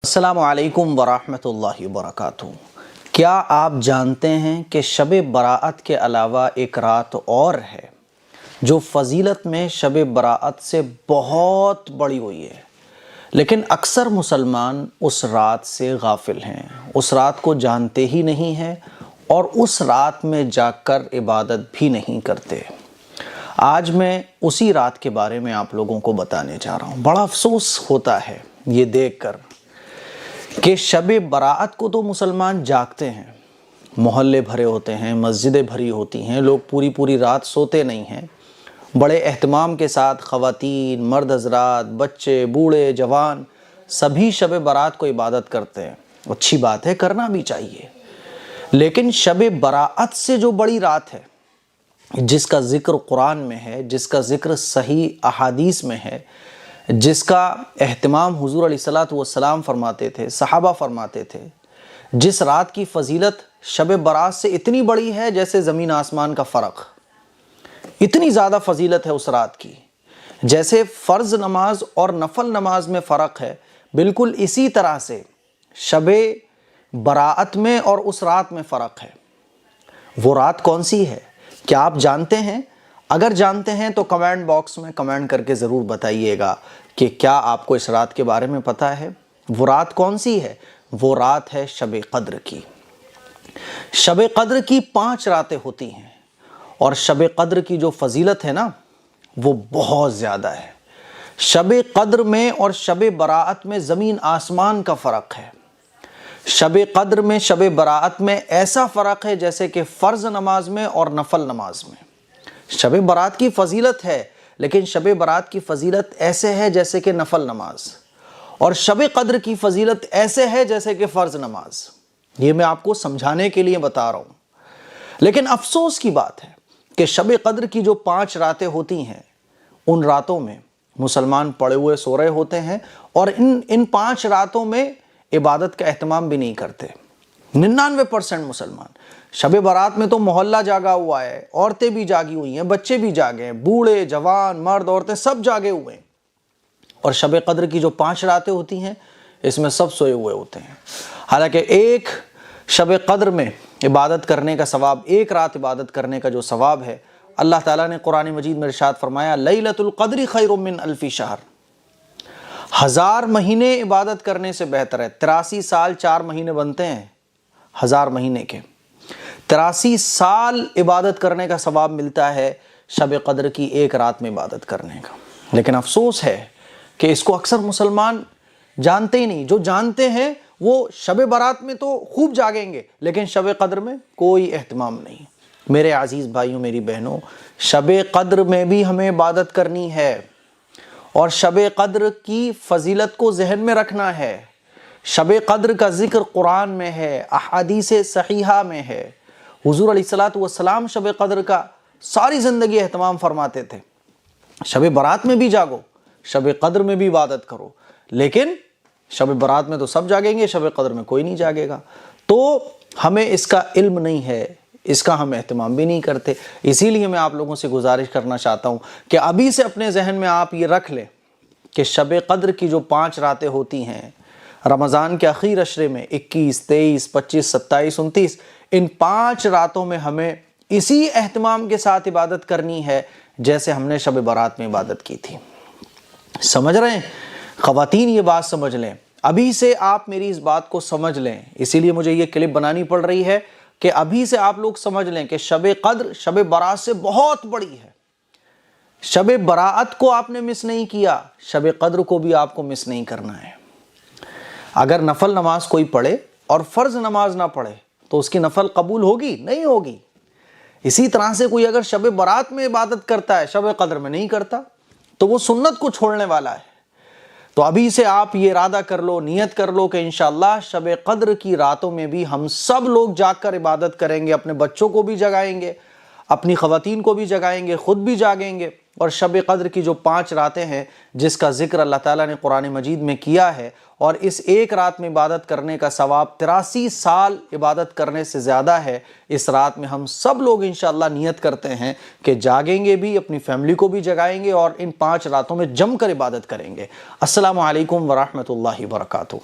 السلام علیکم ورحمۃ اللہ وبرکاتہ۔ کیا آپ جانتے ہیں کہ شب براءت کے علاوہ ایک رات اور ہے جو فضیلت میں شب براءت سے بہت بڑی ہوئی ہے، لیکن اکثر مسلمان اس رات سے غافل ہیں، اس رات کو جانتے ہی نہیں ہیں اور اس رات میں جاگ کر عبادت بھی نہیں کرتے۔ آج میں اسی رات کے بارے میں آپ لوگوں کو بتانے جا رہا ہوں۔ بڑا افسوس ہوتا ہے یہ دیکھ کر کہ شب براءت کو تو مسلمان جاگتے ہیں، محلے بھرے ہوتے ہیں، مسجدیں بھری ہوتی ہیں، لوگ پوری رات سوتے نہیں ہیں، بڑے اہتمام کے ساتھ خواتین، مرد حضرات، بچے، بوڑھے، جوان سبھی شب براءت کو عبادت کرتے ہیں۔ اچھی بات ہے، کرنا بھی چاہیے، لیکن شب براءت سے جو بڑی رات ہے، جس کا ذکر قرآن میں ہے، جس کا ذکر صحیح احادیث میں ہے، جس کا اہتمام حضور علیہ الصلوۃ والسلام فرماتے تھے، صحابہ فرماتے تھے، جس رات کی فضیلت شب برات سے اتنی بڑی ہے جیسے زمین آسمان کا فرق، اتنی زیادہ فضیلت ہے اس رات کی، جیسے فرض نماز اور نفل نماز میں فرق ہے، بالکل اسی طرح سے شب براءت میں اور اس رات میں فرق ہے۔ وہ رات کون سی ہے؟ کیا آپ جانتے ہیں؟ اگر جانتے ہیں تو کمنٹ باکس میں کمنٹ کر کے ضرور بتائیے گا کہ کیا آپ کو اس رات کے بارے میں پتہ ہے۔ وہ رات کون سی ہے؟ وہ رات ہے شب قدر کی۔ شب قدر کی 5 راتیں ہوتی ہیں، اور شب قدر کی جو فضیلت ہے نا، وہ بہت زیادہ ہے۔ شب قدر میں اور شب براءت میں زمین آسمان کا فرق ہے۔ شب قدر میں، شب براءت میں ایسا فرق ہے جیسے کہ فرض نماز میں اور نفل نماز میں۔ شب برات کی فضیلت ہے، لیکن شب برات کی فضیلت ایسے ہے جیسے کہ نفل نماز، اور شب قدر کی فضیلت ایسے ہے جیسے کہ فرض نماز۔ یہ میں آپ کو سمجھانے کے لیے بتا رہا ہوں، لیکن افسوس کی بات ہے کہ شب قدر کی جو 5 راتیں ہوتی ہیں، ان راتوں میں مسلمان پڑے ہوئے سو رہے ہوتے ہیں، اور ان 5 راتوں میں عبادت کا اہتمام بھی نہیں کرتے۔ 99% مسلمان شب برات میں تو محلہ جاگا ہوا ہے، عورتیں بھی جاگی ہوئی ہیں، بچے بھی جاگے ہیں، بوڑھے، جوان، مرد، عورتیں سب جاگے ہوئے ہیں، اور شب قدر کی جو 5 راتیں ہوتی ہیں اس میں سب سوئے ہوئے ہوتے ہیں۔ حالانکہ ایک شب قدر میں عبادت کرنے کا ثواب، ایک رات عبادت کرنے کا جو ثواب ہے، اللہ تعالیٰ نے قرآن مجید میں ارشاد فرمایا لیلۃ القدر خیر من الف شہر۔ 1000 مہینے عبادت کرنے سے بہتر ہے۔ 83 سال 4 مہینے بنتے ہیں 1000 مہینے کے، 83 سال عبادت کرنے کا ثواب ملتا ہے شب قدر کی ایک رات میں عبادت کرنے کا۔ لیکن افسوس ہے کہ اس کو اکثر مسلمان جانتے ہی نہیں۔ جو جانتے ہیں وہ شب برات میں تو خوب جاگیں گے، لیکن شب قدر میں کوئی اہتمام نہیں۔ میرے عزیز بھائیوں، میری بہنوں، شب قدر میں بھی ہمیں عبادت کرنی ہے، اور شب قدر کی فضیلت کو ذہن میں رکھنا ہے۔ شب قدر کا ذکر قرآن میں ہے، احادیث صحیحہ میں ہے۔ حضور علیہ الصلوۃ والسلام شب قدر کا ساری زندگی اہتمام فرماتے تھے۔ شب برات میں بھی جاگو، شب قدر میں بھی عبادت کرو، لیکن شب برات میں تو سب جاگیں گے، شب قدر میں کوئی نہیں جاگے گا۔ تو ہمیں اس کا علم نہیں ہے، اس کا ہم اہتمام بھی نہیں کرتے۔ اسی لیے میں آپ لوگوں سے گزارش کرنا چاہتا ہوں کہ ابھی سے اپنے ذہن میں آپ یہ رکھ لیں کہ شب قدر کی جو 5 راتیں ہوتی ہیں رمضان کے اخیر عشرے میں، 21، 23، 25، 27، 29، ان 5 راتوں میں ہمیں اسی اہتمام کے ساتھ عبادت کرنی ہے جیسے ہم نے شب برات میں عبادت کی تھی۔ سمجھ رہے ہیں؟ خواتین یہ بات سمجھ لیں، ابھی سے آپ میری اس بات کو سمجھ لیں، اسی لیے مجھے یہ کلپ بنانی پڑ رہی ہے کہ ابھی سے آپ لوگ سمجھ لیں کہ شب قدر شب برات سے بہت بڑی ہے۔ شب براءت کو آپ نے مس نہیں کیا، شب قدر کو بھی آپ کو مس نہیں کرنا ہے۔ اگر نفل نماز کوئی پڑھے اور فرض نماز نہ پڑھے تو اس کی نفل قبول ہوگی؟ نہیں ہوگی۔ اسی طرح سے کوئی اگر شب برات میں عبادت کرتا ہے، شب قدر میں نہیں کرتا، تو وہ سنت کو چھوڑنے والا ہے۔ تو ابھی سے آپ یہ ارادہ کر لو، نیت کر لو کہ انشاءاللہ شب قدر کی راتوں میں بھی ہم سب لوگ جاگ کر عبادت کریں گے، اپنے بچوں کو بھی جگائیں گے، اپنی خواتین کو بھی جگائیں گے، خود بھی جاگیں گے، اور شب قدر کی جو 5 راتیں ہیں جس کا ذکر اللہ تعالیٰ نے قرآن مجید میں کیا ہے، اور اس ایک رات میں عبادت کرنے کا ثواب 83 سال عبادت کرنے سے زیادہ ہے، اس رات میں ہم سب لوگ انشاءاللہ نیت کرتے ہیں کہ جاگیں گے بھی، اپنی فیملی کو بھی جگائیں گے، اور ان 5 راتوں میں جم کر عبادت کریں گے۔ السلام علیکم ورحمۃ اللہ وبرکاتہ۔